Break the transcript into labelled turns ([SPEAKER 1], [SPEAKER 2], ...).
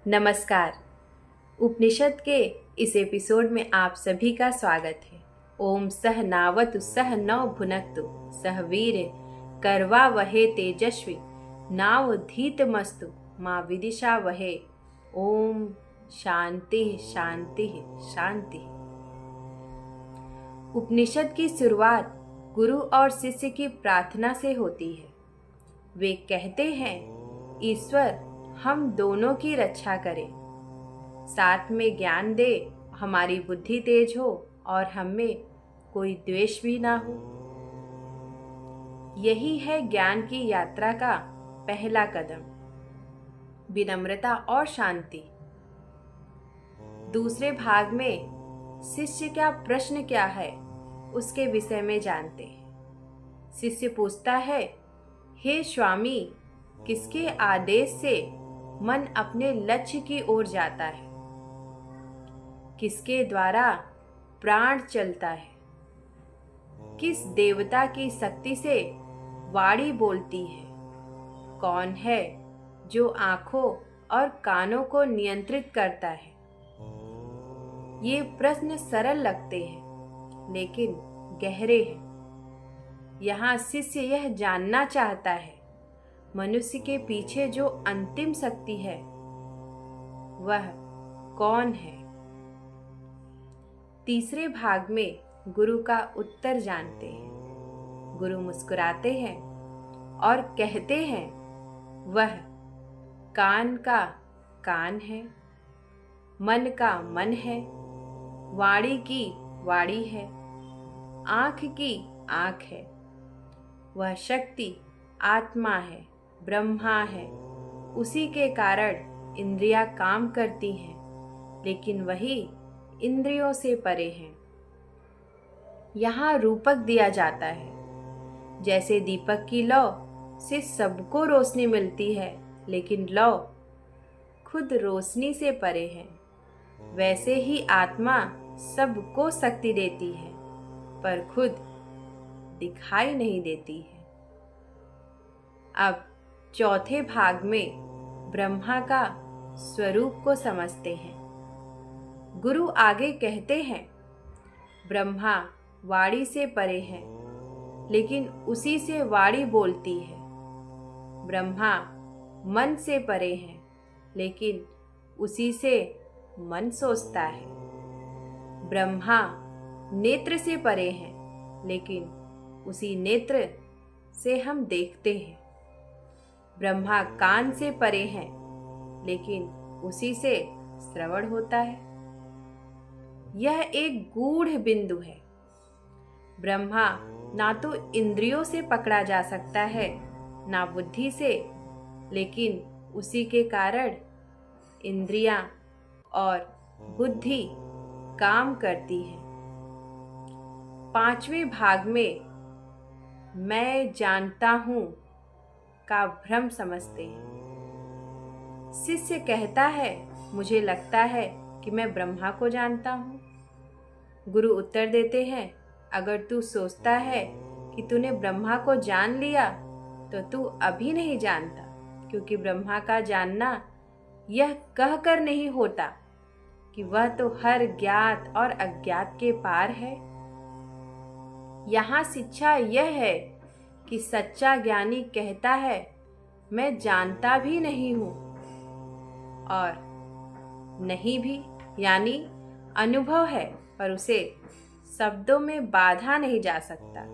[SPEAKER 1] नमस्कार। उपनिषद के इस एपिसोड में आप सभी का स्वागत है। ओम सह नावतु सह नौ भुनक्तु सह वीर करवा वहे तेजस्वी नाव धीतमस्तु माँ विदिशा वहे। ओम शांति शांति शांति। उपनिषद की शुरुआत गुरु और शिष्य की प्रार्थना से होती है। वे कहते हैं, ईश्वर हम दोनों की रक्षा करे, साथ में ज्ञान दे, हमारी बुद्धि तेज हो और हमें कोई द्वेष भी ना हो। यही है ज्ञान की यात्रा का पहला कदम, विनम्रता और शांति। दूसरे भाग में शिष्य का प्रश्न क्या है उसके विषय में जानते हैं। शिष्य पूछता है, हे स्वामी, किसके आदेश से मन अपने लक्ष्य की ओर जाता है? किसके द्वारा प्राण चलता है? किस देवता की शक्ति से वाणी बोलती है? कौन है जो आँखों और कानों को नियंत्रित करता है? ये प्रश्न सरल लगते हैं लेकिन गहरे हैं। यहाँ शिष्य यह जानना चाहता है, मनुष्य के पीछे जो अंतिम शक्ति है वह कौन है? तीसरे भाग में गुरु का उत्तर जानते हैं। गुरु मुस्कुराते हैं और कहते हैं, वह कान का कान है, मन का मन है, वाणी की वाणी है, आँख की आँख है। वह शक्ति आत्मा है, ब्रह्मा है। उसी के कारण इंद्रियां काम करती हैं, लेकिन वही इंद्रियों से परे हैं। यहाँ रूपक दिया जाता है। जैसे दीपक की लौ से सबको रोशनी मिलती है, लेकिन लौ खुद रोशनी से परे है, वैसे ही आत्मा सबको शक्ति देती है पर खुद दिखाई नहीं देती है। अब चौथे भाग में ब्रह्मा का स्वरूप को समझते हैं। गुरु आगे कहते हैं, ब्रह्मा वाणी से परे है, लेकिन उसी से वाणी बोलती है। ब्रह्मा मन से परे है, लेकिन उसी से मन सोचता है। ब्रह्मा नेत्र से परे है, लेकिन उसी नेत्र से हम देखते हैं। ब्रह्मा कान से परे हैं, लेकिन उसी से श्रवण होता है। यह एक गूढ़ बिंदु है। ब्रह्मा ना तो इंद्रियों से पकड़ा जा सकता है, ना बुद्धि से, लेकिन उसी के कारण इंद्रियां और बुद्धि काम करती हैं। पांचवें भाग में मैं जानता हूँ का भ्रम समझते हैं। शिष्य कहता है, मुझे लगता है कि मैं ब्रह्मा को जानता हूँ। गुरु उत्तर देते हैं, अगर तू सोचता है कि तूने ब्रह्मा को जान लिया तो तू अभी नहीं जानता, क्योंकि ब्रह्मा का जानना यह कहकर नहीं होता कि वह तो हर ज्ञात और अज्ञात के पार है। यहाँ शिक्षा यह है कि सच्चा ज्ञानी कहता है, मैं जानता भी नहीं हूँ और नहीं भी, यानी अनुभव है पर उसे शब्दों में बांधा नहीं जा सकता।